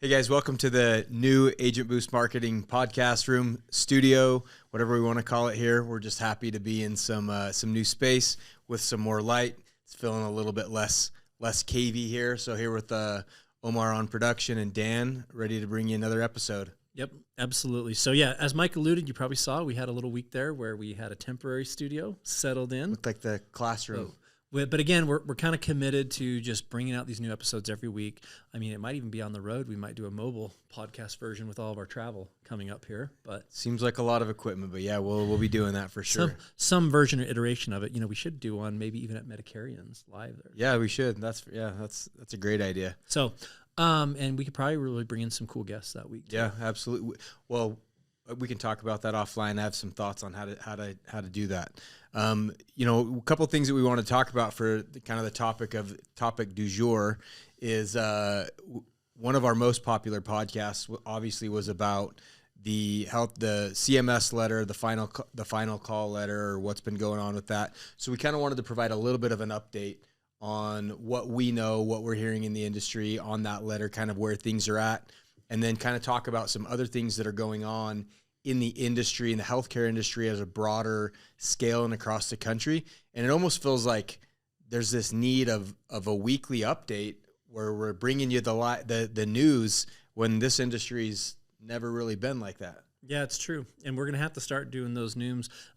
Hey guys, welcome to the new Agent Boost Marketing podcast room, studio, whatever we want to call it here. We're just happy to be in some new space with some more light. It's feeling a little bit less cavey here. So here with Omar on production and Dan, ready to bring you another episode. Yep, absolutely. So yeah, as Mike alluded, you probably saw we had a little week there where we had a temporary studio settled in. Looked like the classroom. But again, we're kind of committed to just bringing out these new episodes every week. I mean, it might even be on the road. We might do a mobile podcast version with all of our travel coming up here. But seems like a lot of equipment, but yeah, we'll be doing that for sure. Some version or iteration of it. You know, we should do one maybe even at Medicarians live there. Yeah, we should. That's a great idea. So, and we could probably really bring in some cool guests that week too. Yeah, absolutely. Well, we can talk about that offline. I have some thoughts on how to do that. A couple of things that we want to talk about for the topic du jour is one of our most popular podcasts. Obviously, was about the CMS letter, the final call letter, or what's been going on with that. So we kind of wanted to provide a little bit of an update on what we know, what we're hearing in the industry on that letter, kind of where things are at. And then kind of talk about some other things that are going on in the industry, in the healthcare industry as a broader scale and across the country. And it almost feels like there's this need of a weekly update where we're bringing you the news when this industry's never really been like that. Yeah, it's true. And we're going to have to start doing those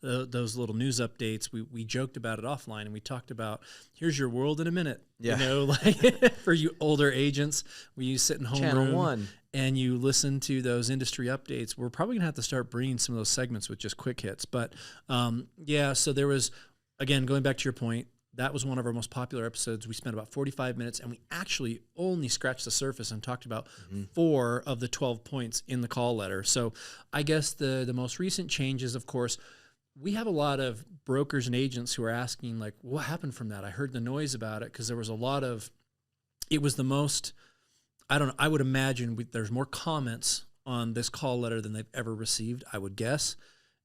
those little news updates. We joked about it offline and we talked about, here's your world in a minute. Yeah. You know, like for you older agents, when you sit in homeroom Channel 1 and you listen to those industry updates, we're probably going to have to start bringing some of those segments with just quick hits. But so there was, again, going back to your point, that was one of our most popular episodes. We spent about 45 minutes, and we actually only scratched the surface and talked about 4 of the 12 points in the call letter. So I guess the most recent changes, of course, we have a lot of brokers and agents who are asking, like, what happened from that? I heard the noise about it because there was it was the most, I don't know, I would imagine there's more comments on this call letter than they've ever received, I would guess.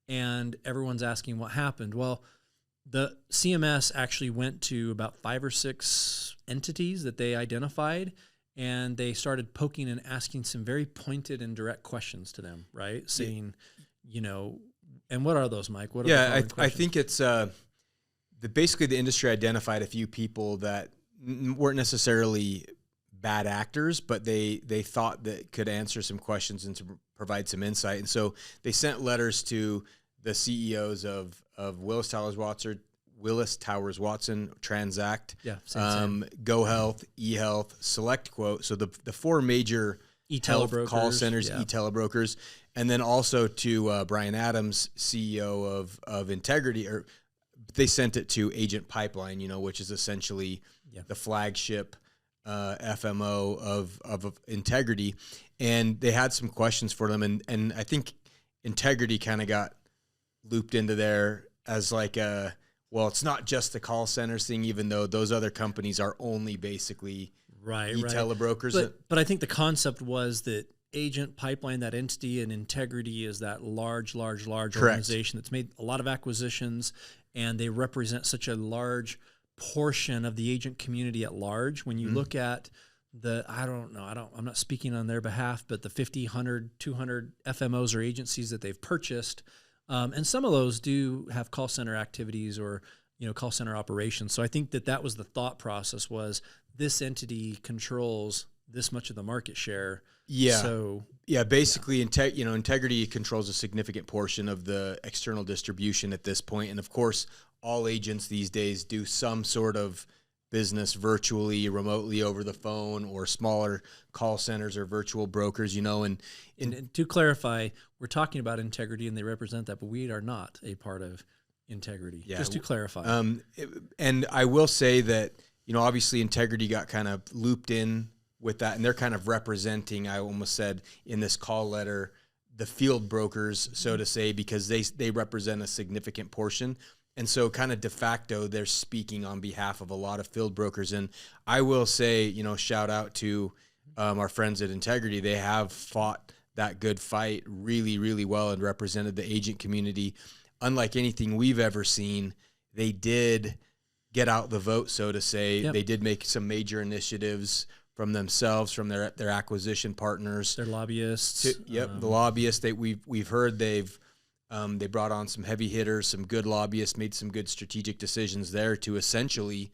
And everyone's asking what happened. Well, the CMS actually went to about 5 or 6 entities that they identified, and they started poking and asking some very pointed and direct questions to them, right? Saying, and what are those, Mike? What are I think it's basically the industry identified a few people that weren't necessarily bad actors, but they thought that could answer some questions and to provide some insight. And so they sent letters to the CEOs of Willis Towers Watson, Transact, GoHealth, eHealth, SelectQuote. So the 4 major health call centers, e-telebrokers, and then also to Brian Adams, CEO of Integrity, or they sent it to Agent Pipeline, which is essentially the flagship FMO of Integrity. And they had some questions for them, and I think Integrity kind of got looped into there as like it's not just the call centers thing, even though those other companies are only basically e-telebrokers. But I think the concept was that Agent Pipeline, that entity, and Integrity is that large organization that's made a lot of acquisitions, and they represent such a large portion of the agent community at large. When you look at I'm not speaking on their behalf, but the 50, 100, 200 FMOs or agencies that they've purchased, and some of those do have call center activities or, call center operations. So I think that was the thought process, was this entity controls this much of the market share. Yeah. So basically Integrity controls a significant portion of the external distribution at this point. And of course, all agents these days do some sort of business virtually, remotely, over the phone, or smaller call centers or virtual brokers, and to clarify, we're talking about Integrity and they represent that, but we are not a part of Integrity, just to clarify. And I will say that, obviously Integrity got kind of looped in with that, and they're kind of representing, I almost said in this call letter, the field brokers, so to say, because they represent a significant portion. And so kind of de facto, they're speaking on behalf of a lot of field brokers. And I will say, shout out to our friends at Integrity. They have fought that good fight really, really well and represented the agent community. Unlike anything we've ever seen, they did get out the vote, so to say. Yep. They did make some major initiatives from themselves, from their acquisition partners, their lobbyists. The lobbyists that we've heard they brought on some heavy hitters, some good lobbyists, made some good strategic decisions there to essentially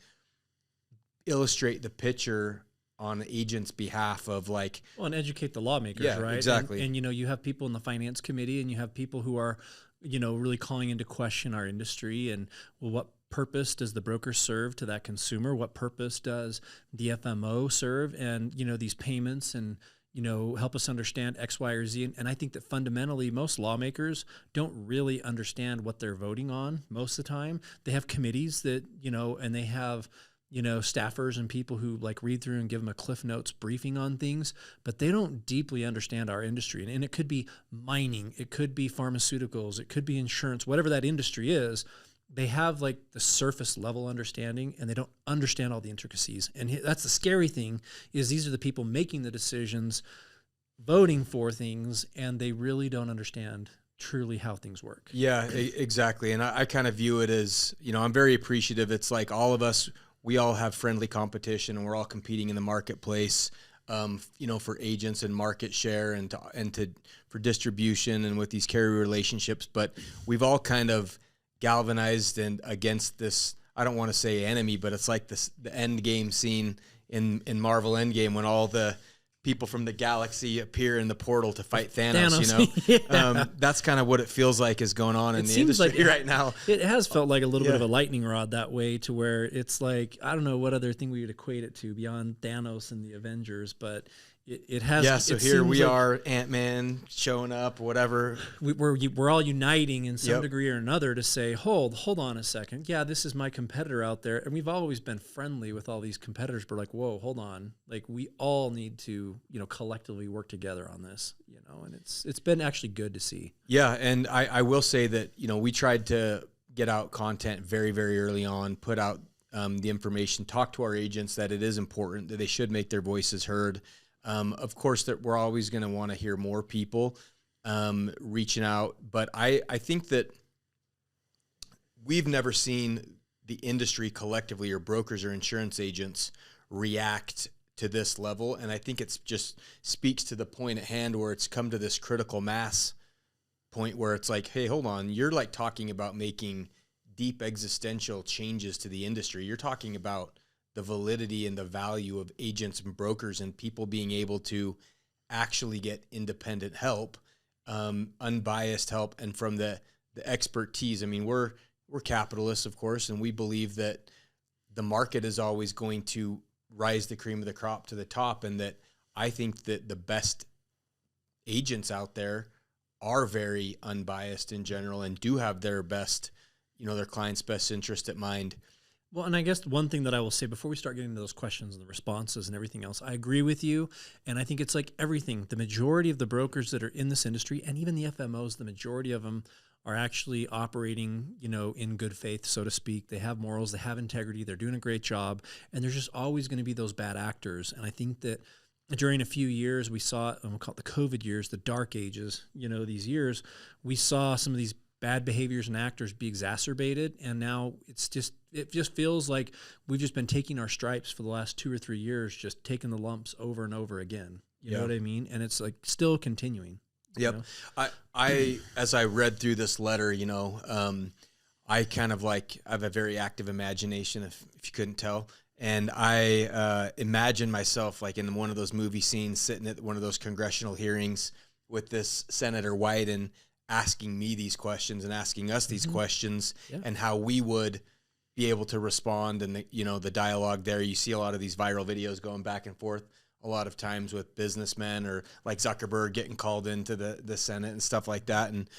illustrate the picture on the agent's behalf of and educate the lawmakers, right? Exactly. And you have people in the finance committee, and you have people who are, really calling into question our industry and, well, what purpose does the broker serve to that consumer? What purpose does the FMO serve? And, these payments and, help us understand X, Y, or Z. And I think that fundamentally most lawmakers don't really understand what they're voting on most of the time. They have committees that, and they have, staffers and people who read through and give them a Cliff Notes briefing on things, but they don't deeply understand our industry. And it could be mining, it could be pharmaceuticals, it could be insurance, whatever that industry is. They have the surface level understanding, and they don't understand all the intricacies. And that's the scary thing, is these are the people making the decisions, voting for things, and they really don't understand truly how things work. Yeah, exactly. And I kind of view it as, I'm very appreciative. It's like all of us, we all have friendly competition, and we're all competing in the marketplace, for agents and market share and for distribution and with these carrier relationships. But we've all kind of galvanized and against this, I don't want to say enemy, but it's like the end game scene in Marvel Endgame when all the people from the galaxy appear in the portal to fight Thanos. Yeah. That's kind of what it feels like is going on in the industry right now. It has felt like a little bit of a lightning rod that way, to where it's I don't know what other thing we would equate it to beyond Thanos and the Avengers, but it has. Yeah, so here we are, Ant-Man showing up, whatever. We're all uniting in some degree or another to say, hold on a second. Yeah, this is my competitor out there. And we've always been friendly with all these competitors, but whoa, hold on. We all need to, collectively work together on this, and it's been actually good to see. Yeah, and I will say that, we tried to get out content very, very early on, put out the information, talk to our agents that it is important, that they should make their voices heard. Of course, that we're always going to want to hear more people reaching out, but I think that we've never seen the industry collectively, or brokers or insurance agents, react to this level, and I think it's just speaks to the point at hand where it's come to this critical mass point where it's hey, hold on, you're talking about making deep existential changes to the industry. You're talking about the validity and the value of agents and brokers and people being able to actually get independent help, unbiased help, and from the expertise. I mean, we're capitalists, of course, and we believe that the market is always going to rise the cream of the crop to the top, and that I think that the best agents out there are very unbiased in general and do have their best, their client's best interest at mind. Well, and I guess one thing that I will say before we start getting into those questions and the responses and everything else, I agree with you. And I think it's everything. The majority of the brokers that are in this industry, and even the FMOs, the majority of them are actually operating, in good faith, so to speak. They have morals, they have integrity, they're doing a great job. And there's just always going to be those bad actors. And I think that during a few years, we saw, and we'll call it the COVID years, the dark ages, these years, we saw some of these bad behaviors and actors be exacerbated, and now it just feels like we've just been taking our stripes for the last 2 or 3 years, just taking the lumps over and over again. You know what I mean? And it's still continuing. Yep. I as I read through this letter, I kind of I have a very active imagination, if you couldn't tell. And I imagine myself in one of those movie scenes, sitting at one of those congressional hearings with this Senator White and asking me these questions and asking us these questions, and how we would be able to respond. And the dialogue there, you see a lot of these viral videos going back and forth a lot of times with businessmen, or Zuckerberg getting called into the Senate and stuff like that. And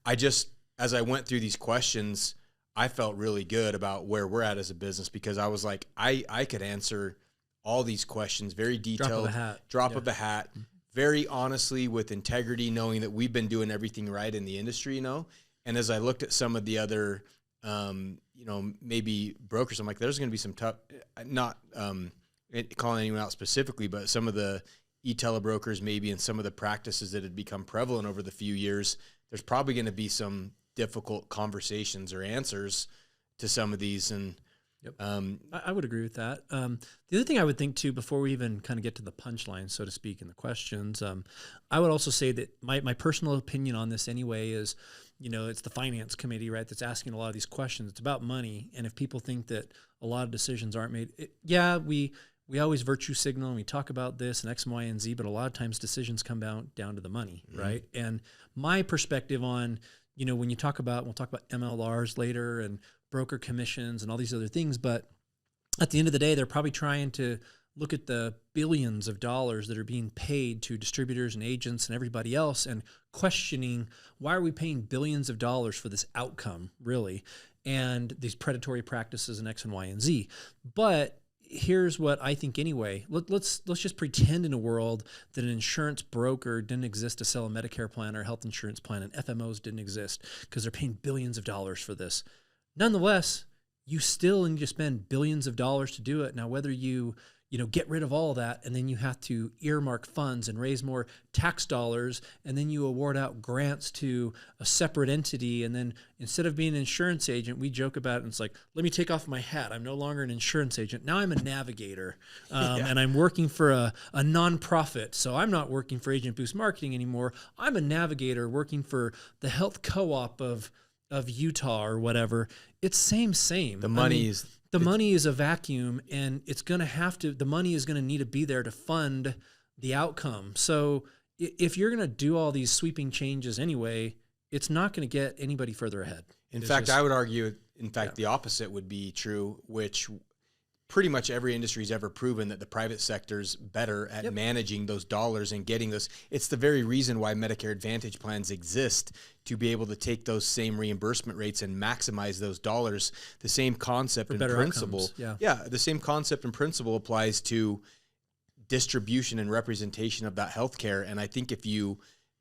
I just, as I went through these questions, I felt really good about where we're at as a business, because I was I could answer all these questions very detailed, drop of a hat, very honestly, with integrity, knowing that we've been doing everything right in the industry, And as I looked at some of the other, maybe brokers, I'm there's going to be some tough, not calling anyone out specifically, but some of the e-telebrokers maybe, and some of the practices that had become prevalent over the few years, there's probably going to be some difficult conversations or answers to some of these. And Yep. I would agree with that. The other thing I would think too, before we even kind of get to the punchline, so to speak, in the questions, I would also say that my personal opinion on this anyway is, it's the finance committee, right, that's asking a lot of these questions. It's about money. And if people think that a lot of decisions aren't made, we always virtue signal and we talk about this and X, Y, and Z, but a lot of times decisions come down to the money, right? And my perspective on, when we'll talk about MLRs later and broker commissions and all these other things, but at the end of the day, they're probably trying to look at the billions of dollars that are being paid to distributors and agents and everybody else and questioning, why are we paying billions of dollars for this outcome, really? And these predatory practices in X and Y and Z. But here's what I think anyway. Let's just pretend in a world that an insurance broker didn't exist to sell a Medicare plan or a health insurance plan, and FMOs didn't exist because they're paying billions of dollars for this. Nonetheless, you still need to spend billions of dollars to do it. Now, whether you get rid of all of that, and then you have to earmark funds and raise more tax dollars, and then you award out grants to a separate entity, and then instead of being an insurance agent, we joke about it, and it's like, let me take off my hat. I'm no longer an insurance agent. Now I'm a navigator, and I'm working for a nonprofit, so I'm not working for Agent Boost Marketing anymore. I'm a navigator working for the health co-op of Utah or whatever. It's same. The money is a vacuum, and the money is going to need to be there to fund the outcome. So if you're going to do all these sweeping changes anyway, it's not going to get anybody further ahead. In fact, I would argue, the opposite would be true, which pretty much every industry has ever proven that the private sector's better at managing those dollars and getting those. It's the very reason why Medicare Advantage plans exist, to be able to take those same reimbursement rates and maximize those dollars. The same concept and principle. The same concept and principle applies to distribution and representation of that healthcare. And I think if you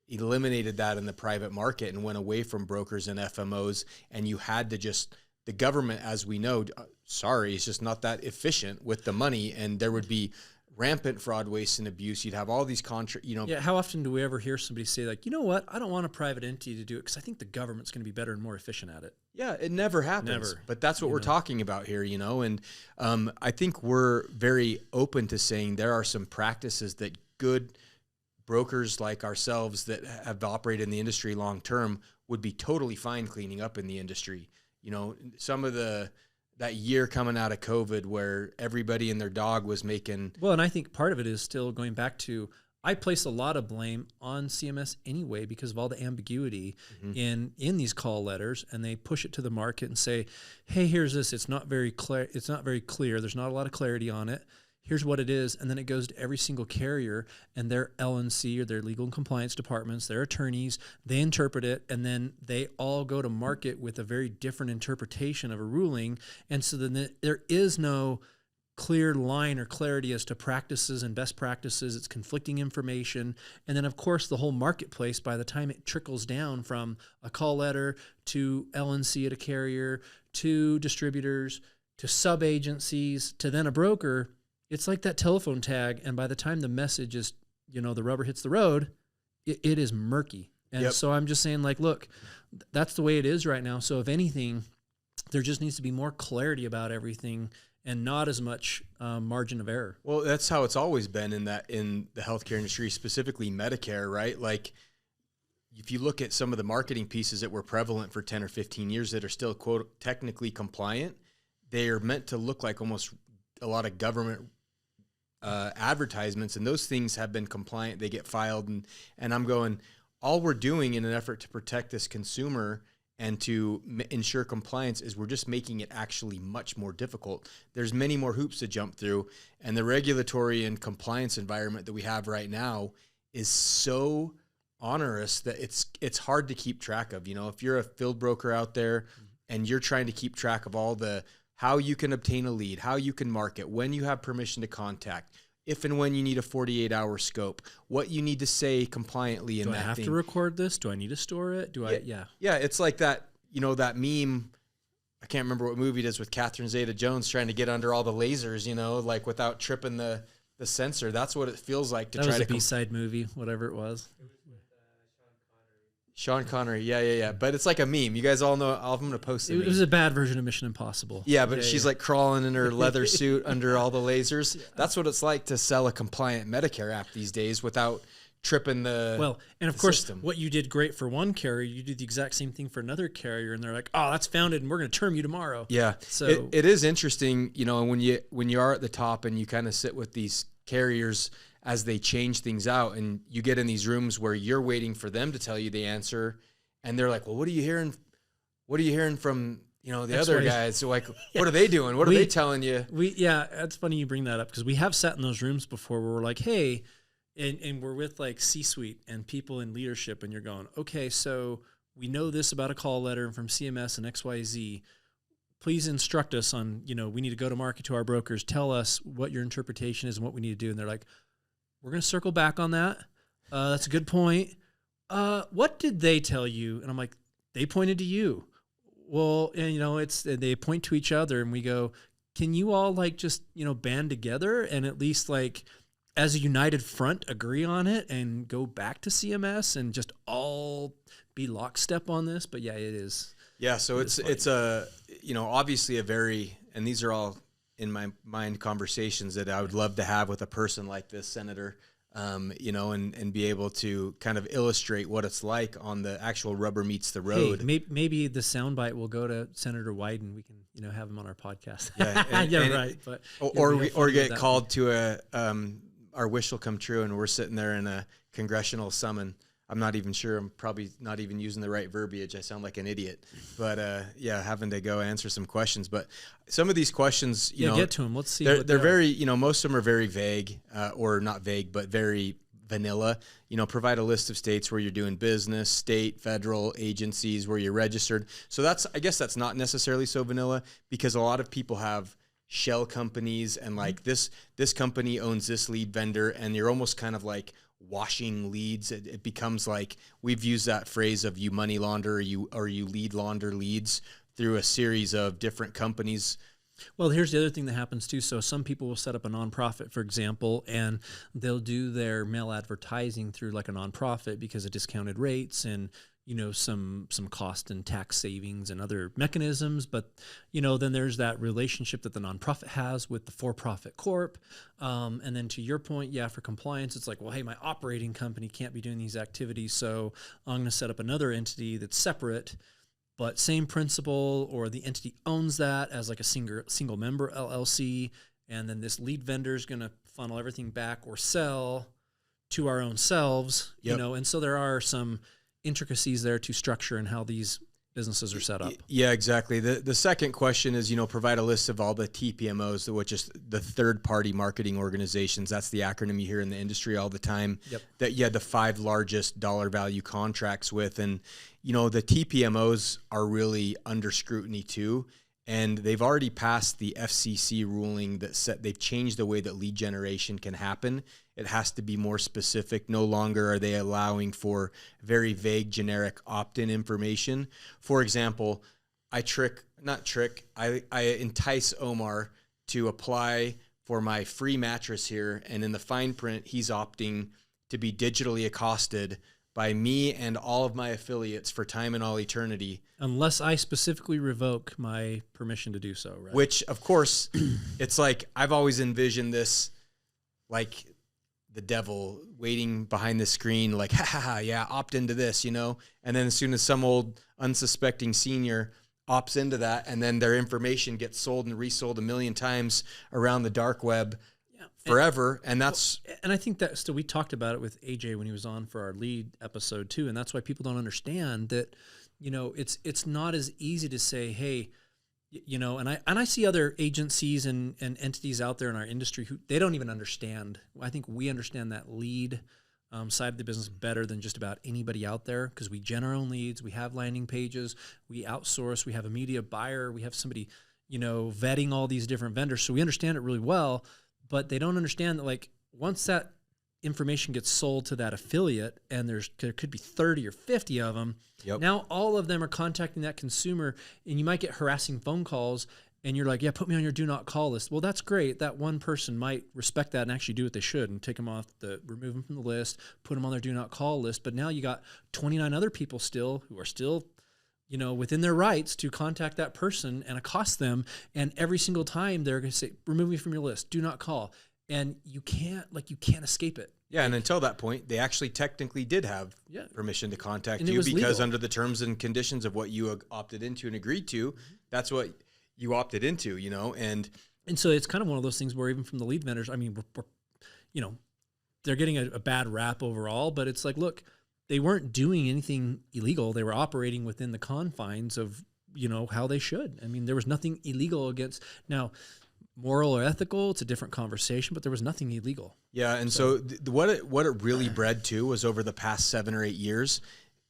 eliminated that in the private market and went away from brokers and FMOs, and you had to just, the government, as we know, is just not that efficient with the money, and there would be rampant fraud, waste, and abuse. You'd have all these how often do we ever hear somebody say, like, you know what, I don't want a private entity to do it because I think the government's going to be better and more efficient at it. Yeah, it never happens. But that's what we're talking about here, and I think we're very open to saying there are some practices that good brokers like ourselves that have operated in the industry long term would be totally fine cleaning up in the industry. Some of that year coming out of COVID where everybody and their dog was making. Well, and I think part of it is still going back to, I place a lot of blame on CMS anyway because of all the ambiguity in these call letters, and they push it to the market and say, hey, here's this. It's not very clear. It's not very clear. There's not a lot of clarity on it. Here's what it is. And then it goes to every single carrier and their LNC or their legal and compliance departments, their attorneys, they interpret it, and then they all go to market with a very different interpretation of a ruling. And so then there is no clear line or clarity as to practices and best practices. It's conflicting information. And then, of course, the whole marketplace, by the time it trickles down from a call letter to LNC at a carrier to distributors to sub-agencies to then a broker, it's like that telephone tag, and by the time the message is, the rubber hits the road, it is murky. And so I'm just saying, like, look, that's the way it is right now. So if anything, there just needs to be more clarity about everything and not as much margin of error. Well, that's how it's always been in the healthcare industry, specifically Medicare, right? Like, if you look at some of the marketing pieces that were prevalent for 10 or 15 years that are still, quote, technically compliant, they are meant to look like almost a lot of government advertisements, and those things have been compliant. They get filed, and I'm going, all we're doing in an effort to protect this consumer and to ensure compliance is we're just making it actually much more difficult. There's many more hoops to jump through, and the regulatory and compliance environment that we have right now is so onerous that it's hard to keep track of. If you're a field broker out there and you're trying to keep track of all the how you can obtain a lead, how you can market, when you have permission to contact, if and when you need a 48-hour scope, what you need to say compliantly in that thing. Do I have to record this? Do I need to store it? Yeah, it's like that, that meme, I can't remember what movie it is, with Catherine Zeta-Jones trying to get under all the lasers, like without tripping the sensor. That's what it feels like to try to... That was a B-side movie, whatever it was. Sean Connery. Yeah. But it's like a meme. You guys all know. I'm going to post it. It was a bad version of Mission Impossible. Yeah, but she's like crawling in her leather suit under all the lasers. Yeah. That's what it's like to sell a compliant Medicare app these days without tripping the and of course, system. What you did great for one carrier, you do the exact same thing for another carrier, and they're like, "Oh, that's founded, and we're going to term you tomorrow." Yeah, so it is interesting, when you are at the top and you kind of sit with these carriers as they change things out, and you get in these rooms where you're waiting for them to tell you the answer, and they're like, "Well, what are you hearing? What are you hearing from the other guys?" So like, what are they doing? What are they telling you? It's funny you bring that up because we have sat in those rooms before where we're like, "Hey." And we're with like C-suite and people in leadership, and you're going, okay, so we know this about a call letter from CMS and XYZ. Please instruct us on, we need to go to market to our brokers. Tell us what your interpretation is and what we need to do. And they're like, we're going to circle back on that. That's a good point. What did they tell you? And I'm like, they pointed to you. Well, and they point to each other, and we go, can you all like just, band together and at least like, as a united front, agree on it and go back to CMS and just all be lockstep on this? But yeah, it is. Yeah, so it's a obviously a very, and these are all in my mind conversations that I would love to have with a person like this, Senator, and be able to kind of illustrate what it's like on the actual rubber meets the road. Hey, maybe the soundbite will go to Senator Wyden. We can have him on our podcast. Yeah, right. But or get called to our wish will come true, and we're sitting there in a congressional summon. I'm not even sure. I'm probably not even using the right verbiage. I sound like an idiot. But having to go answer some questions. But some of these questions, get to them. Let's see. They're very, most of them are very vague, or not vague, but very vanilla. Provide a list of states where you're doing business, state, federal agencies where you're registered. So I guess that's not necessarily so vanilla, because a lot of people have shell companies and like this company owns this lead vendor, and you're almost kind of like washing leads. It becomes like, we've used that phrase of you money launder or you lead launder leads through a series of different companies. Well, here's the other thing that happens too. So some people will set up a nonprofit, for example, and they'll do their mail advertising through like a nonprofit because of discounted rates and some cost and tax savings and other mechanisms. But, then there's that relationship that the nonprofit has with the for-profit corp. And then to your point, for compliance, it's like, well, hey, my operating company can't be doing these activities, so I'm going to set up another entity that's separate, but same principle, or the entity owns that as like a single member LLC. And then this lead vendor is going to funnel everything back or sell to our own selves, and so there are some intricacies there to structure and how these businesses are set up. Yeah, exactly. The second question is, provide a list of all the TPMOs, which is the third-party marketing organizations. That's the acronym you hear in the industry all the time. Yep. That you had the 5 largest dollar value contracts with. And, the TPMOs are really under scrutiny too. And they've already passed the FCC ruling that they've changed the way that lead generation can happen. It has to be more specific. No longer are they allowing for very vague, generic opt-in information. For example, I entice Omar to apply for my free mattress here, and in the fine print, he's opting to be digitally accosted by me and all of my affiliates for time and all eternity. Unless I specifically revoke my permission to do so, right? Which, of course, it's like, I've always envisioned this like the devil waiting behind the screen, like, opt into this, And then as soon as some old unsuspecting senior opts into that, and then their information gets sold and resold a million times around the dark web forever. And that's, and I think that still, we talked about it with AJ when he was on for our lead episode too. And that's why people don't understand that, it's not as easy to say, hey, and I see other agencies and entities out there in our industry who they don't even understand. I think we understand that lead side of the business better than just about anybody out there, because we gen our own leads, we have landing pages, we outsource, we have a media buyer, we have somebody, vetting all these different vendors. So we understand it really well, but they don't understand that, like, once that information gets sold to that affiliate, and there could be 30 or 50 of them. Yep. Now all of them are contacting that consumer, and you might get harassing phone calls, and you're like, yeah, put me on your do not call list. Well, that's great. That one person might respect that and actually do what they should and take them off remove them from the list, put them on their do not call list. But now you got 29 other people still who are still, within their rights to contact that person and accost them. And every single time they're going to say, remove me from your list, do not call. And you can't escape it. Yeah, and until that point, they actually technically did have permission to contact you because legal. under the terms and conditions of what you opted into and agreed to, that's what you opted into, and so it's kind of one of those things where even from the lead vendors, I mean, we're they're getting a bad rap overall, but it's like, look, they weren't doing anything illegal. They were operating within the confines of, how they should. I mean, there was nothing illegal against now. Moral or ethical, it's a different conversation, but there was nothing illegal. Yeah, and so what it really bred to was over the past 7 or 8 years,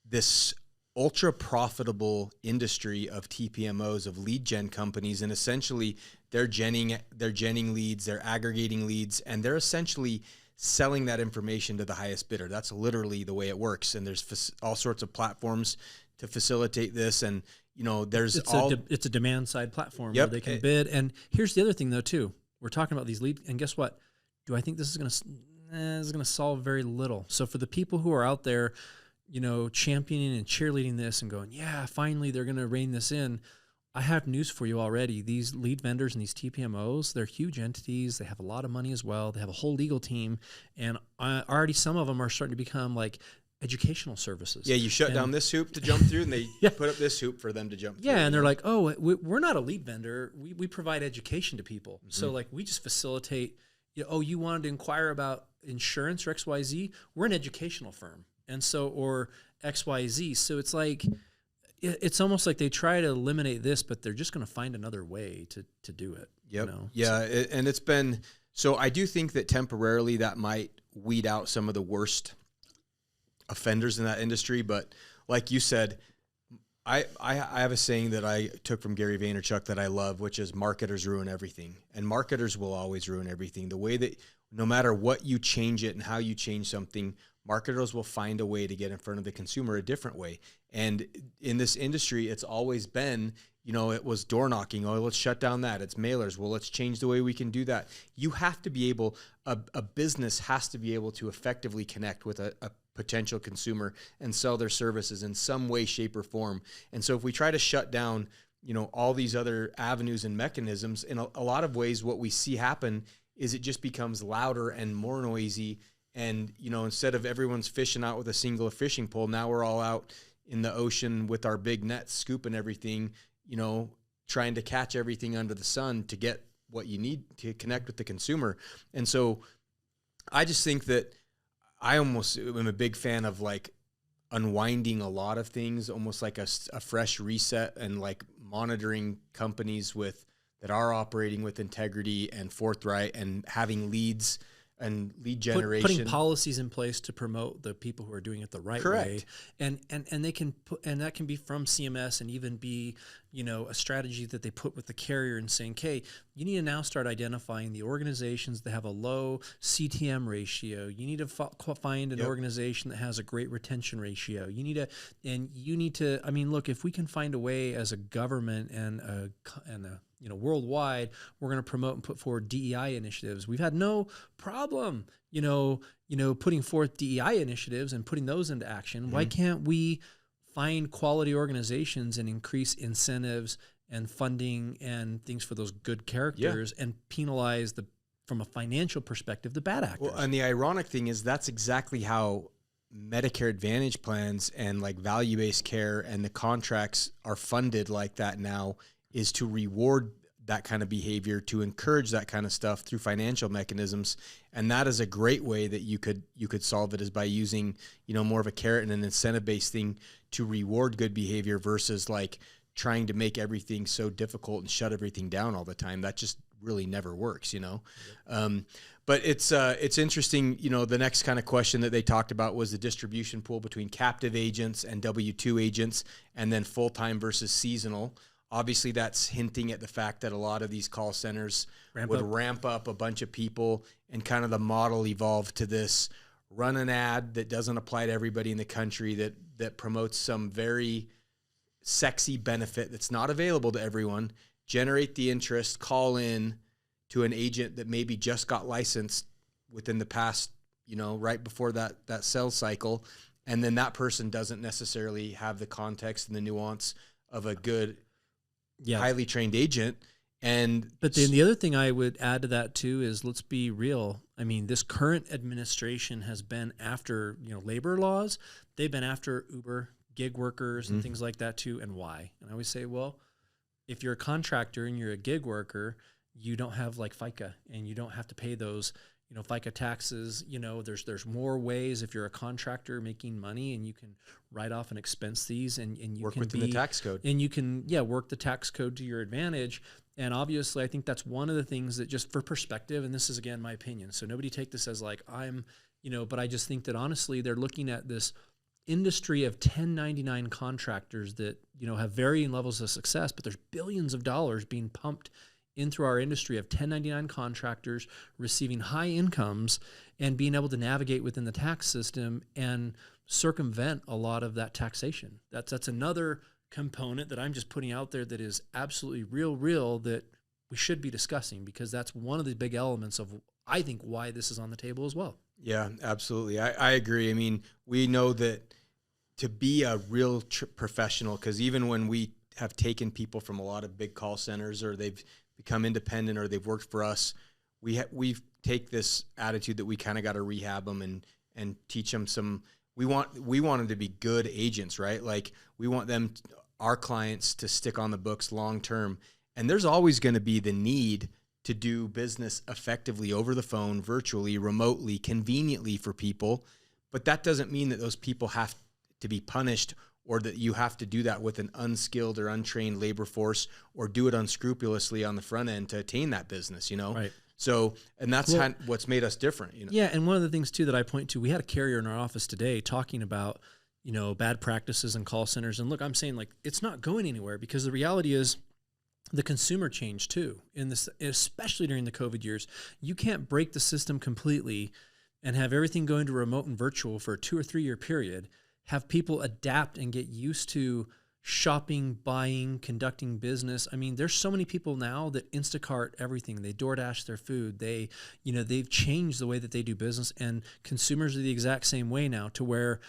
this ultra profitable industry of TPMOs, of lead gen companies, and essentially they're genning leads, they're aggregating leads, and they're essentially selling that information to the highest bidder. That's literally the way it works, and there's all sorts of platforms to facilitate this, and it's a demand side platform where they can bid. And here's the other thing though too. We're talking about these leads, and guess what? Do I think this is going to solve very little? So for the people who are out there, championing and cheerleading this and going, yeah, finally they're going to rein this in. I have news for you already. These lead vendors and these TPMOs, they're huge entities. They have a lot of money as well. They have a whole legal team, and already some of them are starting to become like educational services. Yeah, you shut down this hoop to jump through, and they put up this hoop for them to jump through. Yeah, and they're like, oh, we're not a lead vendor. We provide education to people. Mm-hmm. So like we just facilitate, you wanted to inquire about insurance or XYZ? We're an educational firm. And so, or XYZ. So it's like, it's almost like they try to eliminate this, but they're just going to find another way to do it. Yep. Yeah, and it's been, so I do think that temporarily that might weed out some of the worst offenders in that industry, but like you said, I have a saying that I took from Gary Vaynerchuk that I love, which is marketers ruin everything, and marketers will always ruin everything. The way that no matter what you change it and how you change something, marketers will find a way to get in front of the consumer a different way. And in this industry, it's always been, it was door knocking. Oh, let's shut down that. It's mailers. Well, let's change the way we can do that. You have to be able, a business has to be able to effectively connect with a potential consumer and sell their services in some way, shape, or form. And so if we try to shut down, all these other avenues and mechanisms, in a lot of ways, what we see happen is it just becomes louder and more noisy. And, instead of everyone's fishing out with a single fishing pole, now we're all out in the ocean with our big nets, scooping everything, trying to catch everything under the sun to get what you need to connect with the consumer. And so I just think that I almost am a big fan of like unwinding a lot of things, almost like a fresh reset, and like monitoring companies that are operating with integrity and forthright and having leads and lead generation, putting policies in place to promote the people who are doing it the right way, and they can put, and that can be from CMS, and even be a strategy that they put with the carrier and saying, okay, you need to now start identifying the organizations that have a low CTM ratio. You need to find an organization that has a great retention ratio. You need to. I mean, look, if we can find a way as a government and a worldwide, we're going to promote and put forward DEI initiatives. We've had no problem, putting forth DEI initiatives and putting those into action. Mm-hmm. Why can't we find quality organizations and increase incentives and funding and things for those good characters and penalize from a financial perspective, the bad actors? Well, and the ironic thing is that's exactly how Medicare Advantage plans and like value-based care and the contracts are funded like that now, is to reward that kind of behavior, to encourage that kind of stuff through financial mechanisms. And that is a great way that you could solve it, is by using, more of a carrot and an incentive-based thing to reward good behavior versus like trying to make everything so difficult and shut everything down all the time. That just really never works, But it's interesting, the next kind of question that they talked about was the distribution pool between captive agents and W-2 agents, and then full-time versus seasonal. Obviously, that's hinting at the fact that a lot of these call centers would ramp up a bunch of people, and kind of the model evolved to this: run an ad that doesn't apply to everybody in the country, that promotes some very sexy benefit that's not available to everyone. generate the interest, call in to an agent that maybe just got licensed within the past, right before that sales cycle. And then that person doesn't necessarily have the context and the nuance of a good, highly trained agent. But then the other thing I would add to that too is, let's be real. I mean, this current administration has been after, labor laws. They've been after Uber, gig workers, and things like that too. And why? And I always say, well, if you're a contractor and you're a gig worker, you don't have like FICA, and you don't have to pay those, FICA taxes. There's more ways if you're a contractor making money, and you can write off and expense these, and you work can within the tax code, and you can work the tax code to your advantage. And obviously, I think that's one of the things that, just for perspective, and this is again my opinion, so nobody take this as like I'm, but I just think that honestly they're looking at this industry of 1099 contractors that have varying levels of success, but there's billions of dollars being pumped in through our industry of 1099 contractors receiving high incomes and being able to navigate within the tax system and circumvent a lot of that taxation. That's another component that I'm just putting out there that is absolutely real that we should be discussing, because that's one of the big elements of, I think, why this is on the table as well. Yeah, absolutely. I agree. I mean, we know that to be a real professional, because even when we have taken people from a lot of big call centers, or they've become independent, or they've worked for us, we take this attitude that we kind of got to rehab them and teach them some. We want them to be good agents, right? Like, we want them, our clients, to stick on the books long term. And there's always going to be the need to do business effectively over the phone, virtually, remotely, conveniently for people. But that doesn't mean that those people have to be punished, or that you have to do that with an unskilled or untrained labor force, or do it unscrupulously on the front end to attain that business, Right. So, and that's what's made us different, Yeah, and one of the things too that I point to, we had a carrier in our office today talking about, bad practices in call centers. And look, I'm saying, like, it's not going anywhere, because the reality is the consumer changed too. In this, especially during the COVID years, you can't break the system completely and have everything going to remote and virtual for a 2 or 3 year period. Have people adapt and get used to shopping, buying, conducting business. I mean, there's so many people now that Instacart everything. They DoorDash their food. They've changed the way that they do business, and consumers are the exact same way now, to where,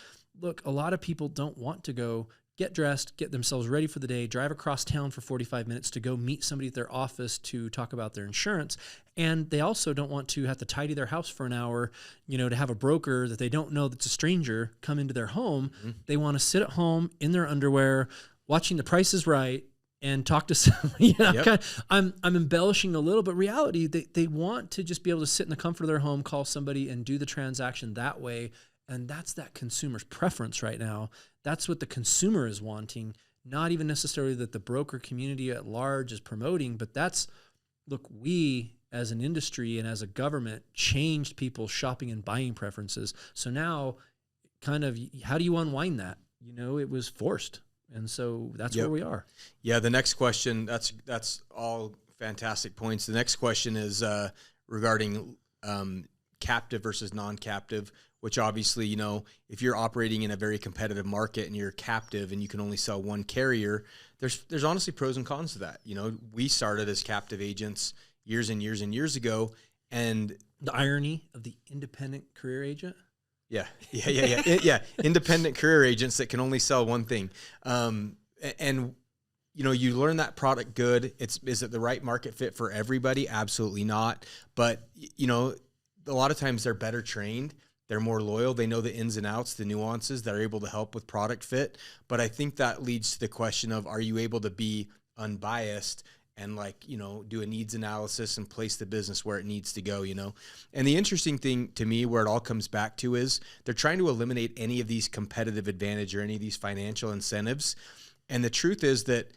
look, a lot of people don't want to go get dressed, get themselves ready for the day, drive across town for 45 minutes to go meet somebody at their office to talk about their insurance. And they also don't want to have to tidy their house for an hour, to have a broker that they don't know that's a stranger come into their home. Mm-hmm. They want to sit at home in their underwear, watching The Price is Right, and talk to somebody. Yep. I'm embellishing a little, but reality, they want to just be able to sit in the comfort of their home, call somebody, and do the transaction that way. And that's that consumer's preference right now. That's what the consumer is wanting, not even necessarily that the broker community at large is promoting, but look, we as an industry and as a government changed people's shopping and buying preferences. So now, kind of, how do you unwind that? It was forced. And so that's where we are. Yeah, the next question, that's all fantastic points. The next question is regarding captive versus non-captive, which obviously, if you're operating in a very competitive market and you're captive and you can only sell one carrier, there's honestly pros and cons to that. We started as captive agents years and years and years ago, and the irony of the independent career agent. Yeah. Independent career agents that can only sell one thing. And you learn that product good. Is it the right market fit for everybody? Absolutely not. But, a lot of times they're better trained. They're more loyal. They know the ins and outs, the nuances. They're able to help with product fit. But I think that leads to the question of, are you able to be unbiased and do a needs analysis and place the business where it needs to go, And the interesting thing to me, where it all comes back to, is they're trying to eliminate any of these competitive advantage or any of these financial incentives. And the truth is that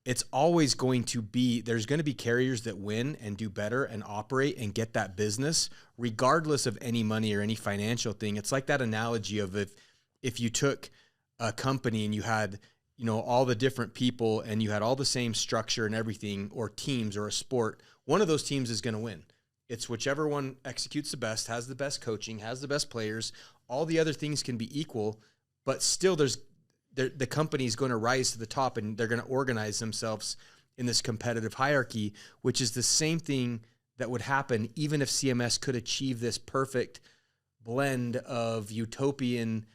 it's always going to be, there's going to be carriers that win and do better and operate and get that business regardless of any money or any financial thing. It's like that analogy of if you took a company and you had, all the different people and you had all the same structure and everything, or teams or a sport, one of those teams is going to win. It's whichever one executes the best, has the best coaching, has the best players. All the other things can be equal, but still the company is going to rise to the top, and they're going to organize themselves in this competitive hierarchy, which is the same thing that would happen even if CMS could achieve this perfect blend of utopian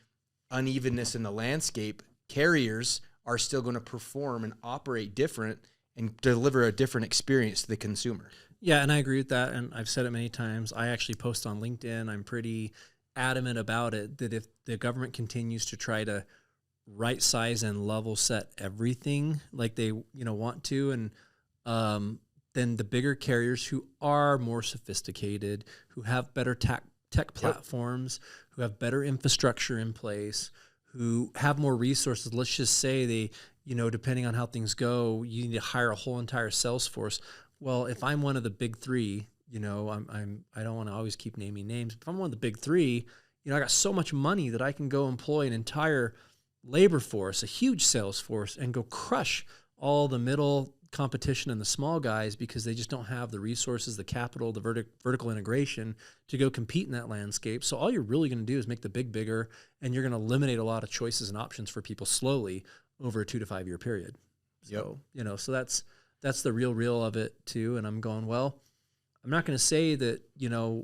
unevenness in the landscape. Carriers are still going to perform and operate different and deliver a different experience to the consumer. Yeah, and I agree with that, and I've said it many times. I actually post on LinkedIn. I'm pretty adamant about it, that if the government continues to try to right size and level set everything like they want to, and then the bigger carriers who are more sophisticated, who have better tech platforms, who have better infrastructure in place, who have more resources. Let's just say they, depending on how things go, you need to hire a whole entire sales force. Well, if I'm one of the big three, I don't want to always keep naming names. If I'm one of the big three, I got so much money that I can go employ an entire labor force, a huge sales force, and go crush all the middle competition and the small guys because they just don't have the resources, the capital, the vertical integration to go compete in that landscape. So all you're really going to do is make the big bigger, and you're going to eliminate a lot of choices and options for people slowly over a 2 to 5 year period. So, so that's the real of it too. And I'm going, well, I'm not going to say that,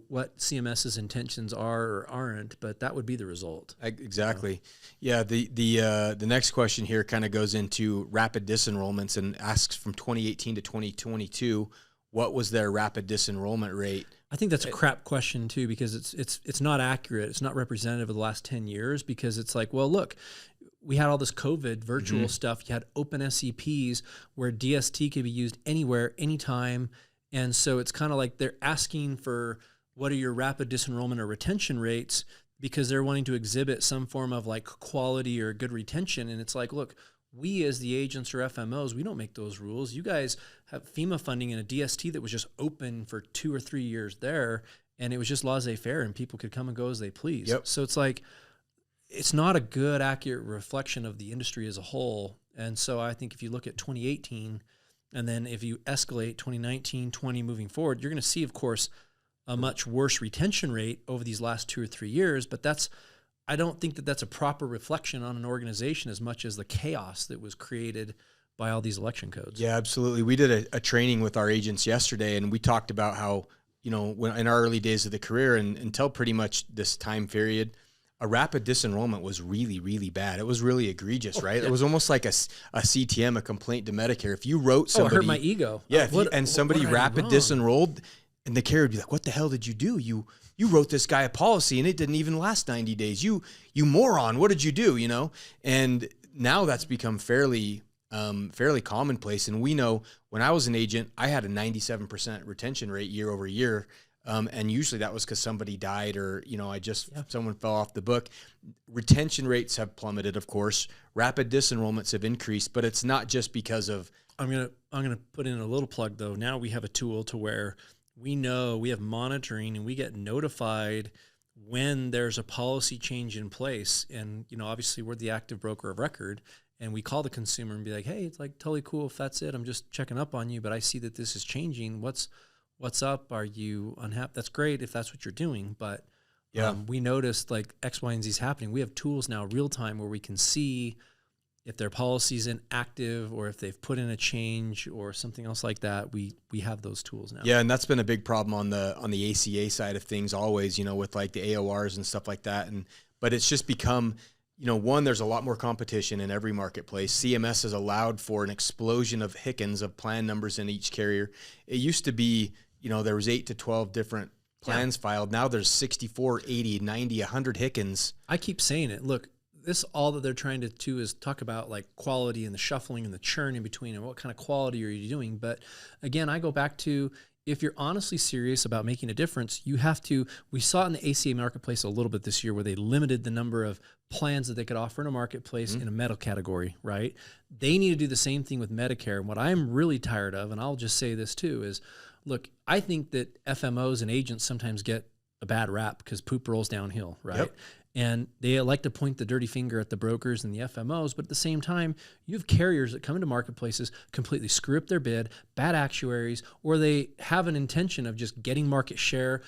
what CMS's intentions are or aren't, but that would be the result. Exactly. Yeah. The next question here kind of goes into rapid disenrollments and asks from 2018 to 2022, what was their rapid disenrollment rate? I think that's a crap question too, because it's not accurate. It's not representative of the last 10 years, because it's like, well, look, we had all this COVID virtual stuff. You had open SEPs where DST could be used anywhere, anytime. And so it's kind of like they're asking for what are your rapid disenrollment or retention rates, because they're wanting to exhibit some form of like quality or good retention. And it's like, look, we as the agents or FMOs, we don't make those rules. You guys have FEMA funding and a DST that was just open for 2 or 3 years there, and it was just laissez-faire and people could come and go as they please. Yep. So it's like, it's not a good, accurate reflection of the industry as a whole. And so I think if you look at 2018, and then if you escalate 2019, 20 moving forward, you're going to see, of course, a much worse retention rate over these last 2 or 3 years. But I don't think that that's a proper reflection on an organization as much as the chaos that was created by all these election codes. Yeah, absolutely. We did a training with our agents yesterday, and we talked about how, when in our early days of the career and until pretty much this time period, a rapid disenrollment was really, really bad. It was really egregious, right? Yeah. It was almost like a CTM, a complaint to Medicare. If you wrote somebody... it hurt my ego. Yeah, somebody rapid disenrolled, and the carrier would be like, what the hell did you do? You wrote this guy a policy, and it didn't even last 90 days. You moron, what did you do, And now that's become fairly commonplace. And we know when I was an agent, I had a 97% retention rate year over year. And usually that was because somebody died or, someone fell off the book. Retention rates have plummeted, of course. Rapid disenrollments have increased, but it's not just because of... I'm gonna put in a little plug, though. Now we have a tool to where we know we have monitoring and we get notified when there's a policy change in place. And, obviously we're the active broker of record, and we call the consumer and be like, hey, it's like totally cool if that's it. I'm just checking up on you, but I see that this is changing. What's up? Are you unhappy? That's great if that's what you're doing. But we noticed like X, Y, and Z is happening. We have tools now real time where we can see if their policy's inactive or if they've put in a change or something else like that. We have those tools now. Yeah, and that's been a big problem on the ACA side of things always, with like the AORs and stuff like that. But it's just become, one, there's a lot more competition in every marketplace. CMS has allowed for an explosion of HICNs, of plan numbers in each carrier. It used to be, there was 8 to 12 different plans filed. Now there's 64, 80, 90, 100 HICNs. I keep saying it. Look, this all that they're trying to do is talk about like quality and the shuffling and the churn in between and what kind of quality are you doing. But again, I go back to, if you're honestly serious about making a difference, you have to, we saw it in the ACA marketplace a little bit this year where they limited the number of plans that they could offer in a marketplace in a metal category, right? They need to do the same thing with Medicare. And what I'm really tired of, and I'll just say this too, is look, I think that FMOs and agents sometimes get a bad rap because poop rolls downhill, right? Yep. And they like to point the dirty finger at the brokers and the FMOs, but at the same time, you have carriers that come into marketplaces, completely screw up their bid, bad actuaries, or they have an intention of just getting market share,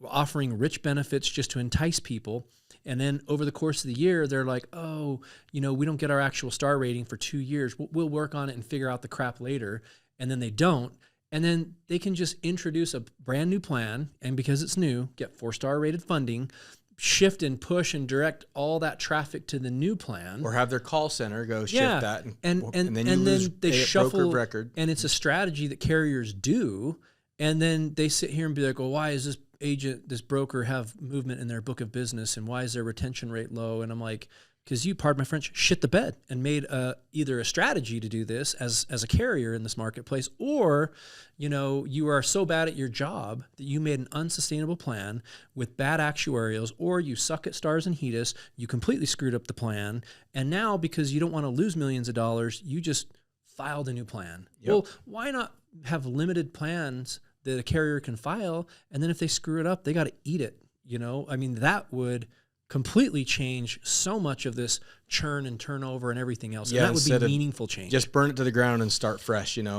offering rich benefits just to entice people. And then over the course of the year, they're like, oh, we don't get our actual star rating for 2 years. We'll work on it and figure out the crap later. and then they don't. And then they can just introduce a brand new plan. And because it's new, get 4-star rated funding, shift and push and direct all that traffic to the new plan. Or have their call center go shift that. And then they shuffle record. And it's a strategy that carriers do. And then they sit here and be like, well, why is this broker have movement in their book of business? And why is their retention rate low? And I'm like, because you, pardon my French, shit the bed and made either a strategy to do this as a carrier in this marketplace, or, you are so bad at your job that you made an unsustainable plan with bad actuarials, or you suck at stars and HEDIS, you completely screwed up the plan, and now because you don't want to lose millions of dollars, you just filed a new plan. Yep. Well, why not have limited plans that a carrier can file, and then if they screw it up, they got to eat it, that would completely change so much of this churn and turnover and everything else. Yeah, and that would be meaningful change. Just burn it to the ground and start fresh, and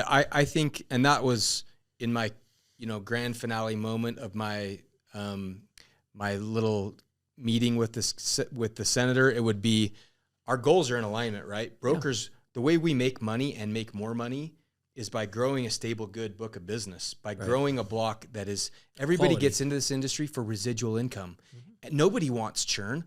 I think, and that was in my, grand finale moment of my, my little meeting with the senator. It would be, our goals are in alignment, right? Brokers, the way we make money and make more money is by growing a stable, good book of business, by growing a block that is, everybody quality. Gets into this industry for residual income. Mm-hmm. Nobody wants churn.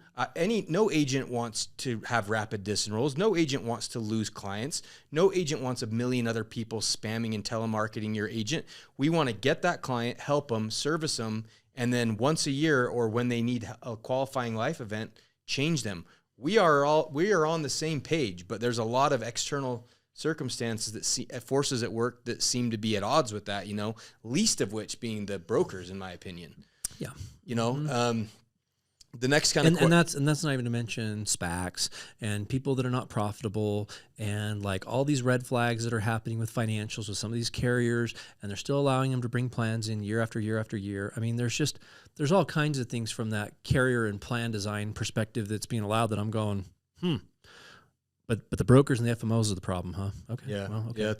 No agent wants to have rapid disenrolls. No agent wants to lose clients. No agent wants a million other people spamming and telemarketing your agent. We want to get that client, help them, service them, and then once a year or when they need a qualifying life event, change them. We are on the same page, but there's a lot of external circumstances that forces at work that seem to be at odds with that, least of which being the brokers, in my opinion. Yeah. Mm-hmm. The next kind of and that's not even to mention SPACs and people that are not profitable, and like all these red flags that are happening with financials with some of these carriers, and they're still allowing them to bring plans in year after year after year. I mean, there's all kinds of things from that carrier and plan design perspective that's being allowed that I'm going, But the brokers and the FMOs are the problem, huh? Okay. Yeah. Well, okay. Yeah.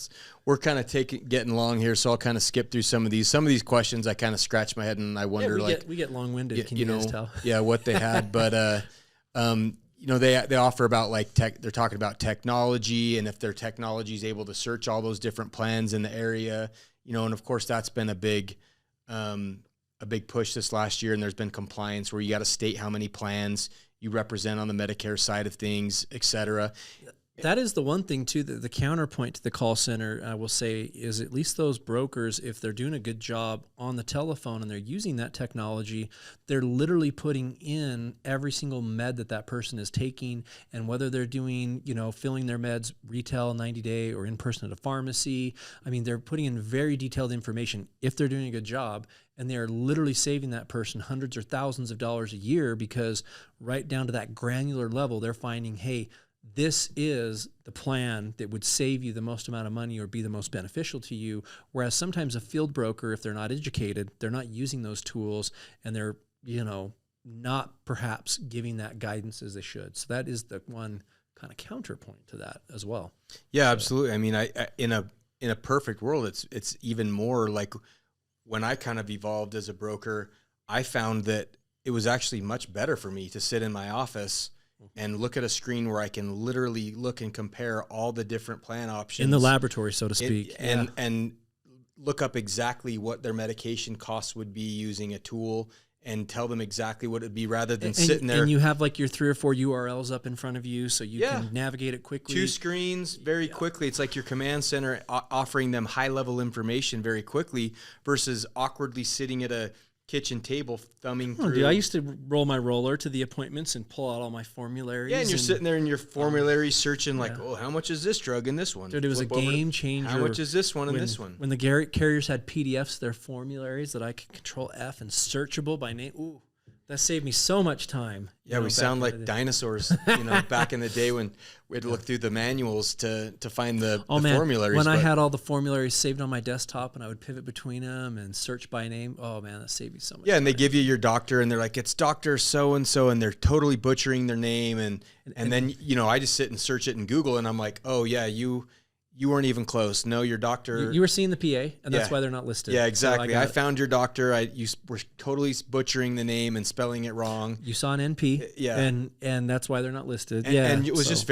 We're kind of getting long here, so I'll kind of skip through some of these. Some of these questions I kind of scratch my head and I wonder, we get long-winded. Can you guys tell? Yeah, what they had, but they offer about they're talking about technology and if their technology is able to search all those different plans in the area, and of course that's been a big push this last year, and there's been compliance where you got to state how many plans you represent on the Medicare side of things, et cetera. That is the one thing, too, that the counterpoint to the call center, I will say, is at least those brokers, if they're doing a good job on the telephone and they're using that technology, they're literally putting in every single med that person is taking, and whether they're doing, filling their meds retail 90-day or in person at a pharmacy. I mean, they're putting in very detailed information if they're doing a good job, and they're literally saving that person hundreds or thousands of dollars a year because right down to that granular level, they're finding, hey, this is the plan that would save you the most amount of money or be the most beneficial to you. Whereas sometimes a field broker, if they're not educated, they're not using those tools, and they're, not perhaps giving that guidance as they should. So that is the one kind of counterpoint to that as well. Yeah, absolutely. I mean, I in a perfect world, it's even more like when I kind of evolved as a broker, I found that it was actually much better for me to sit in my office and look at a screen where I can literally look and compare all the different plan options. In the laboratory, so to speak. And look up exactly what their medication costs would be using a tool and tell them exactly what it'd be rather than sitting there. And you have your 3 or 4 URLs up in front of you so you can navigate it quickly. 2 screens very quickly. It's like your command center offering them high-level information very quickly versus awkwardly sitting at a kitchen table thumbing through. Dude, I used to roll my roller to the appointments and pull out all my formularies. Yeah, and you're sitting there in your formulary searching how much is this drug in this one? Dude, it was a game changer. How much is this one in this one? When the carriers had PDFs, their formularies that I could control F and searchable by name. Ooh, that saved me so much time. Yeah, we sound like dinosaurs, back in the day when we had to look through the manuals to find the formularies. When I had all the formularies saved on my desktop and I would pivot between them and search by name, oh man, that saved me so much time. And they give you your doctor and they're like, it's Dr. So-and-so, and they're totally butchering their name. And then, I just sit and search it in Google and I'm like, oh yeah, you weren't even close. No, your doctor. You were seeing the PA, and that's why they're not listed. Yeah, exactly. So I found your doctor. You were totally butchering the name and spelling it wrong. You saw an NP. Yeah. And that's why they're not listed. And it was just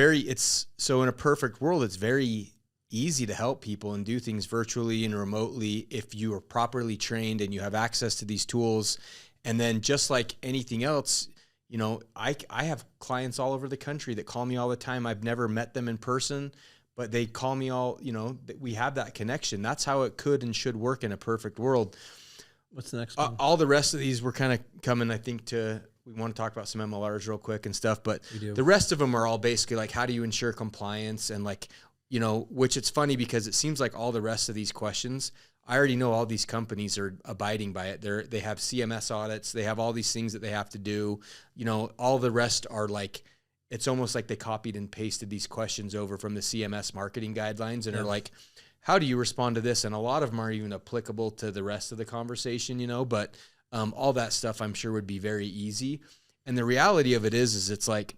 so in a perfect world, it's very easy to help people and do things virtually and remotely if you are properly trained and you have access to these tools. And then just like anything else, you know, I have clients all over the country that call me all the time. I've never met them in person, but they call me all, you know, we have that connection. That's how it could and should work in a perfect world. What's the next one? All the rest of these we're kind of coming, I think, we want to talk about some MLRs real quick and stuff, but the rest of them are all basically like, how do you ensure compliance? And like, you know, which it's funny because it seems like all the rest of these questions, I already know all these companies are abiding by it. They have CMS audits. They have all these things that they have to do. You know, all the rest are like, it's almost like they copied and pasted these questions over from the CMS marketing guidelines and are like, how do you respond to this? And a lot of them are even applicable to the rest of the conversation, you know, but all that stuff I'm sure would be very easy. And the reality of it is it's like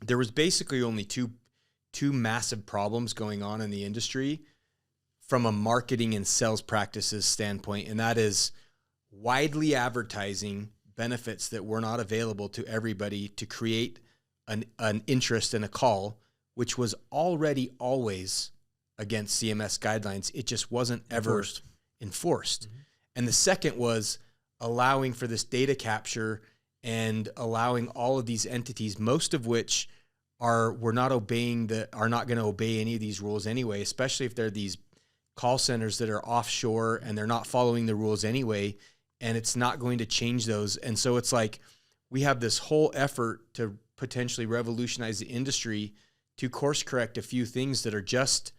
there was basically only two massive problems going on in the industry from a marketing and sales practices standpoint. And that is widely advertising benefits that were not available to everybody to create an interest in a call, which was already always against CMS guidelines. It just wasn't ever enforced. Mm-hmm. And the second was allowing for this data capture and allowing all of these entities, most of which are not going to obey any of these rules anyway, especially if they're these call centers that are offshore and they're not following the rules anyway, and it's not going to change those. And so it's like we have this whole effort to potentially revolutionize the industry to course correct a few things that are just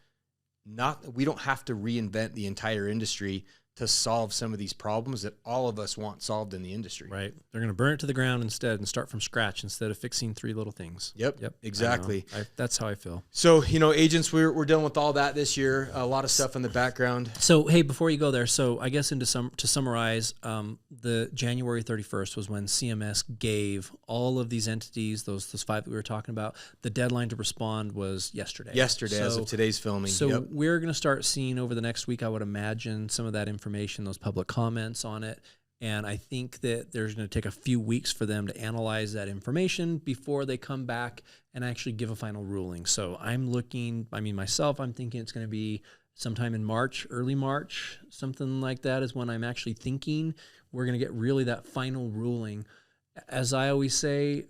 not, we don't have to reinvent the entire industry to solve some of these problems that all of us want solved in the industry. Right. They're going to burn it to the ground instead and start from scratch instead of fixing three little things. Yep. Exactly. That's how I feel. So, you know, agents, we're dealing with all that this year. A lot of stuff in the background. So, hey, before you go there, so I guess to summarize, the January 31st was when CMS gave all of these entities, those five that we were talking about, the deadline to respond was yesterday. As of today's filming. So we're going to start seeing over the next week, I would imagine, some of that information, those public comments on it. And I think that there's going to take a few weeks for them to analyze that information before they come back and actually give a final ruling. So I'm thinking it's going to be sometime in March, early March, something like that is when I'm actually thinking we're going to get really that final ruling. As I always say,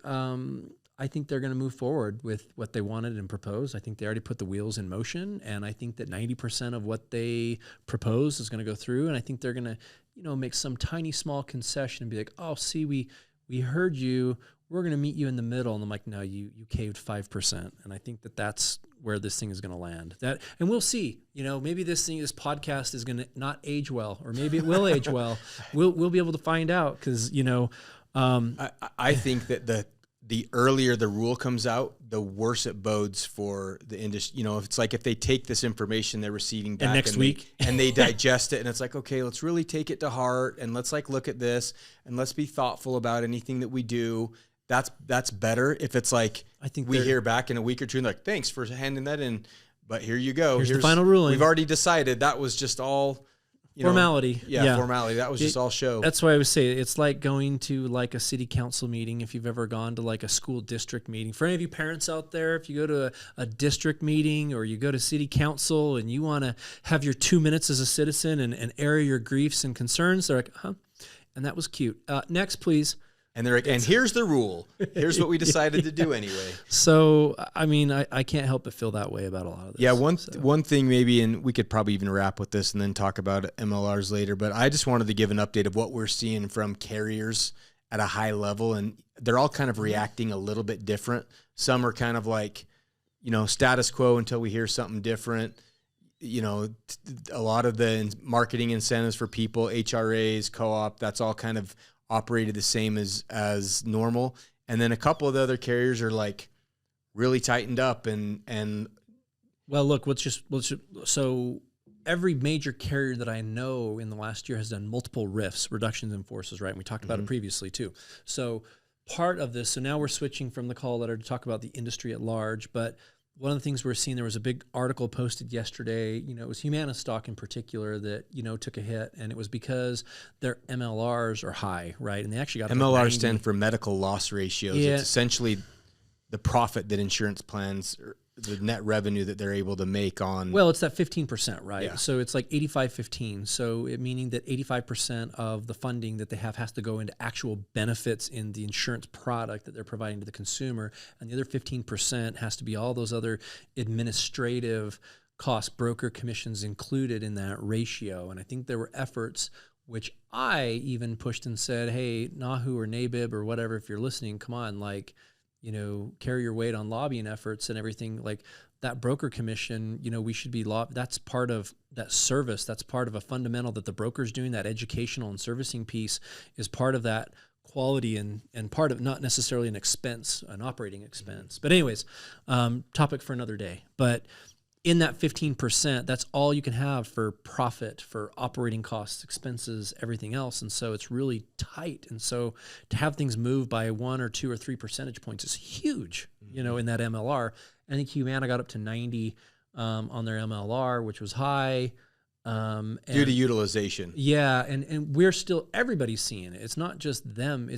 I think they're going to move forward with what they wanted and proposed. I think they already put the wheels in motion, and I think that 90% of what they propose is going to go through, and I think they're going to, you know, make some tiny small concession and be like, oh, see, we heard you. We're going to meet you in the middle. And I'm like, no, you caved 5%. And I think that that's where this thing is going to land. And we'll see, you know, maybe this podcast is going to not age well, or maybe it will age well. We'll be able to find out because, you know, I think that the earlier the rule comes out, the worse it bodes for the industry. You know, if they take this information they're receiving back next week and they digest it, and it's like, okay, let's really take it to heart and let's look at this and let's be thoughtful about anything that we do. That's better. If it's like, I think we hear back in a week or two and like, thanks for handing that in, but here you go. Here's the final ruling. We've already decided that was just all formality. Formality. That was just all show. That's why I would say it's like going to like a city council meeting. If you've ever gone to like a school district meeting, for any of you parents out there, if you go to a district meeting or you go to city council and you want to have your 2 minutes as a citizen and air your griefs and concerns, they're like, and that was cute. Next, please. And they're like, and here's the rule. Here's what we decided to do anyway. So, I mean, I can't help but feel that way about a lot of this. Yeah, one thing maybe, and we could probably even wrap with this and then talk about MLRs later, but I just wanted to give an update of what we're seeing from carriers at a high level, and they're all kind of reacting a little bit different. Some are kind of like, you know, status quo until we hear something different. You know, a lot of the marketing incentives for people, HRAs, co-op, that's all kind of operated the same as normal. And then a couple of the other carriers are like really tightened up and well, look, so every major carrier that I know in the last year has done multiple RIFs, reductions in forces, right? And we talked about it previously too. So part of this, so now we're switching from the call letter to talk about the industry at large, but one of the things we're seeing, there was a big article posted yesterday, you know, it was Humana stock in particular that, you know, took a hit, and it was because their MLRs are high, right? And they actually got MLRs stand for medical loss ratios. Yeah. It's essentially the profit that insurance plans the net revenue that they're able to make on. Well, it's that 15%, right? Yeah. So it's like 85-15. So it meaning that 85% of the funding that they have has to go into actual benefits in the insurance product that they're providing to the consumer. And the other 15% has to be all those other administrative costs, broker commissions included in that ratio. And I think there were efforts which I even pushed and said, hey, Nahu or NABIB or whatever, if you're listening, come on, like, you know, carry your weight on lobbying efforts and everything. Like that broker commission, you know, we should be that's part of that service. That's part of a fundamental that the broker's doing. That educational and servicing piece is part of that quality and part of not necessarily an expense, an operating expense. But anyways, topic for another day. But in that 15%, that's all you can have for profit, for operating costs, expenses, everything else. And so it's really tight. And so to have things move by 1 or 2 or 3 percentage points is huge, you know, in that MLR. I think Humana got up to 90 on their MLR, which was high. Due to utilization. Yeah. And we're still, everybody's seeing it. It's not just them.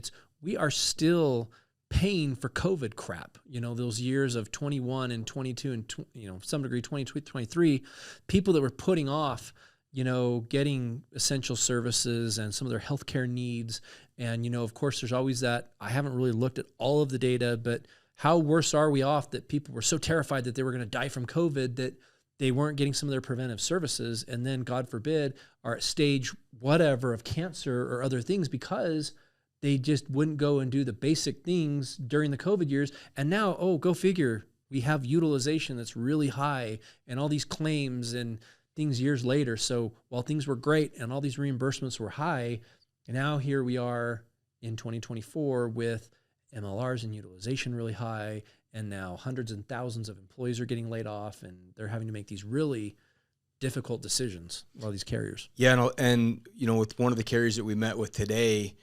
We are still paying for COVID crap, you know, those years of 21 and 22 and, you know, some degree 22, 23, people that were putting off, you know, getting essential services and some of their healthcare needs. And, you know, of course, there's always that, I haven't really looked at all of the data, but how worse are we off that people were so terrified that they were going to die from COVID that they weren't getting some of their preventive services. And then, God forbid, are at stage whatever of cancer or other things because they just wouldn't go and do the basic things during the COVID years. And now, oh, go figure, we have utilization that's really high and all these claims and things years later. So while things were great and all these reimbursements were high, and now here we are in 2024 with MLRs and utilization really high. And now hundreds and thousands of employees are getting laid off and they're having to make these really difficult decisions, all these carriers. Yeah. And, you know, with one of the carriers that we met with today,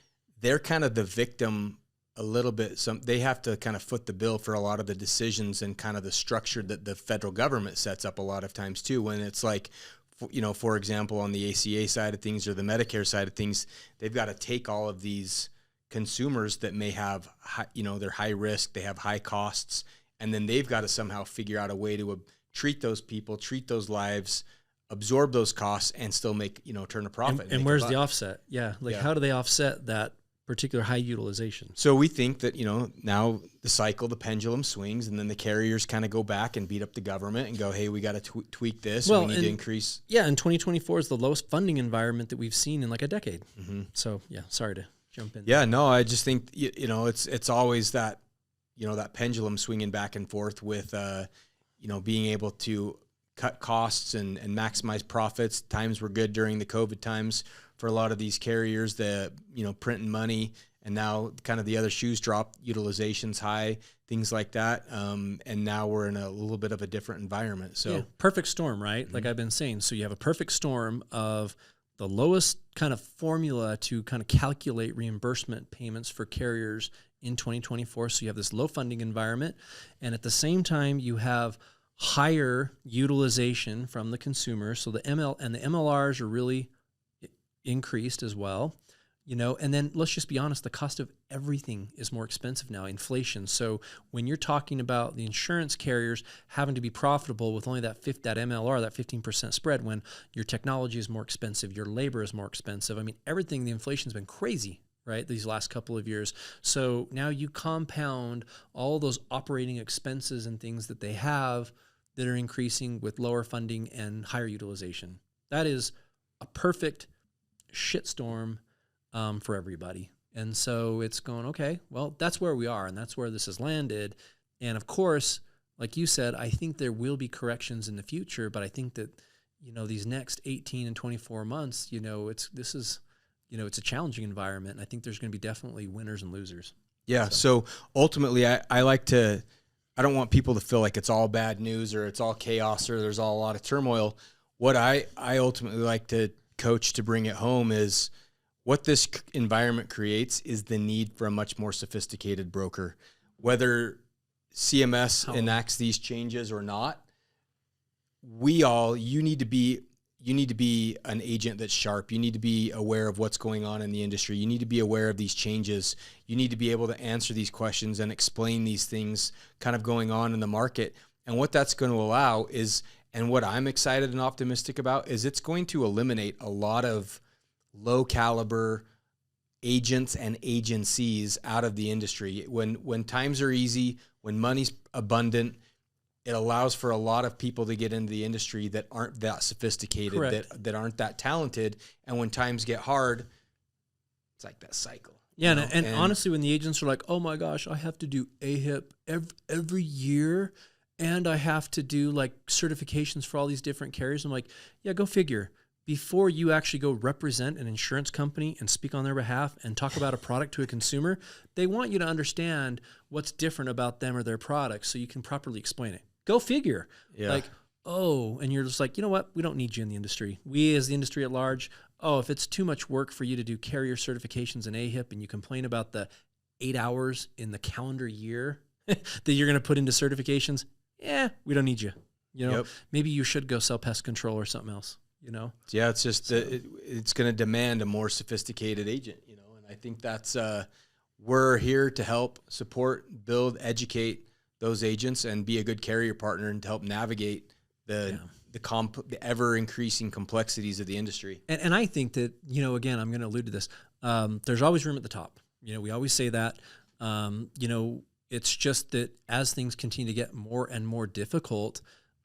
they're kind of the victim a little bit. They have to kind of foot the bill for a lot of the decisions and kind of the structure that the federal government sets up a lot of times too. When it's like, you know, for example, on the ACA side of things or the Medicare side of things, they've got to take all of these consumers that may have, you know, they're high risk, they have high costs, and then they've got to somehow figure out a way to treat those people, treat those lives, absorb those costs, and still make, you know, turn a profit. And where's the offset? Yeah. Like, how do they offset that particular high utilization? So we think that, you know, now the pendulum swings, and then the carriers kind of go back and beat up the government and go, hey, we got to tweak this. Well, we need to increase. Yeah. And 2024 is the lowest funding environment that we've seen in like a decade. Mm-hmm. So yeah, sorry to jump in. Yeah, no, I just think, you know, it's always that, you know, that pendulum swinging back and forth with, you know, being able to cut costs and maximize profits. Times were good during the COVID times for a lot of these carriers that, you know, printing money, and now kind of the other shoes drop, utilization's high, things like that. And now we're in a little bit of a different environment. So perfect storm, right? Mm-hmm. Like I've been saying. So you have a perfect storm of the lowest kind of formula to kind of calculate reimbursement payments for carriers in 2024. So you have this low funding environment, and at the same time you have higher utilization from the consumer. So the MLRs are really increased as well, you know, and then let's just be honest, the cost of everything is more expensive now, inflation. So when you're talking about the insurance carriers having to be profitable with only that MLR, that 15% spread, when your technology is more expensive, your labor is more expensive. I mean, everything, the inflation's been crazy, right, these last couple of years. So now you compound all those operating expenses and things that they have that are increasing with lower funding and higher utilization. That is a perfect shitstorm for everybody. And so it's going, okay, well, that's where we are, and that's where this has landed. And of course, like you said, I think there will be corrections in the future, but I think that, you know, these next 18 and 24 months, you know, it's a challenging environment. And I think there's going to be definitely winners and losers. Yeah. So ultimately, I don't want people to feel like it's all bad news or it's all chaos or there's all a lot of turmoil. What I ultimately like to coach to bring it home is what this environment creates is the need for a much more sophisticated broker. Whether CMS enacts these changes or not, you need to be an agent that's sharp. You need to be aware of what's going on in the industry. You need to be aware of these changes. You need to be able to answer these questions and explain these things kind of going on in the market. And what that's going to allow is, and what I'm excited and optimistic about, is it's going to eliminate a lot of low caliber agents and agencies out of the industry. When times are easy, when money's abundant, it allows for a lot of people to get into the industry that aren't that sophisticated, that aren't that talented. And when times get hard, it's like that cycle. Yeah, and honestly, when the agents are like, "Oh my gosh, I have to do AHIP every year, and I have to do like certifications for all these different carriers," I'm like, "Yeah, go figure." Before you actually go represent an insurance company and speak on their behalf and talk about a product to a consumer, they want you to understand what's different about them or their products so you can properly explain it. Go figure. Yeah. Like, oh, and you're just like, you know what? We don't need you in the industry. We as the industry at large, oh, if it's too much work for you to do carrier certifications in AHIP and you complain about the 8 hours in the calendar year that you're going to put into certifications, we don't need you. You know, maybe you should go sell pest control or something else. You know? Yeah, it's just it's going to demand a more sophisticated agent, you know, and I think that's we're here to help support, build, educate those agents and be a good carrier partner and to help navigate the ever increasing complexities of the industry. And I think that, you know, again, I'm going to allude to this. There's always room at the top. You know, we always say that. You know, it's just that as things continue to get more and more difficult,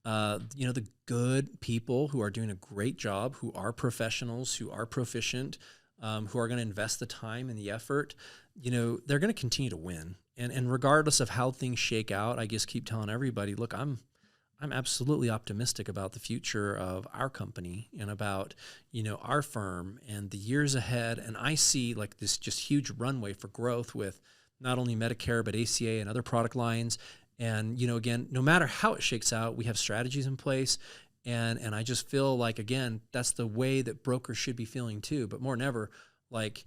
you know, the good people who are doing a great job, who are professionals, who are proficient, who are going to invest the time and the effort, you know, they're going to continue to win. And regardless of how things shake out, I just keep telling everybody, look, I'm absolutely optimistic about the future of our company and about, you know, our firm and the years ahead. And I see like this just huge runway for growth with not only Medicare, but ACA and other product lines. And, you know, again, no matter how it shakes out, we have strategies in place. And I just feel like, again, that's the way that brokers should be feeling too. But more than ever, like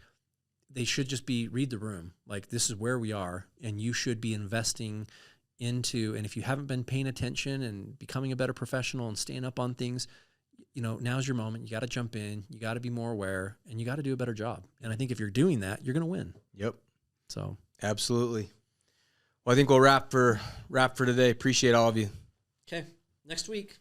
they should just be read the room. Like this is where we are and you should be investing into. And if you haven't been paying attention and becoming a better professional and staying up on things, you know, now's your moment. You got to jump in. You got to be more aware and you got to do a better job. And I think if you're doing that, you're going to win. Yep. So absolutely. Well, I think we'll wrap for today. Appreciate all of you. Okay. Next week.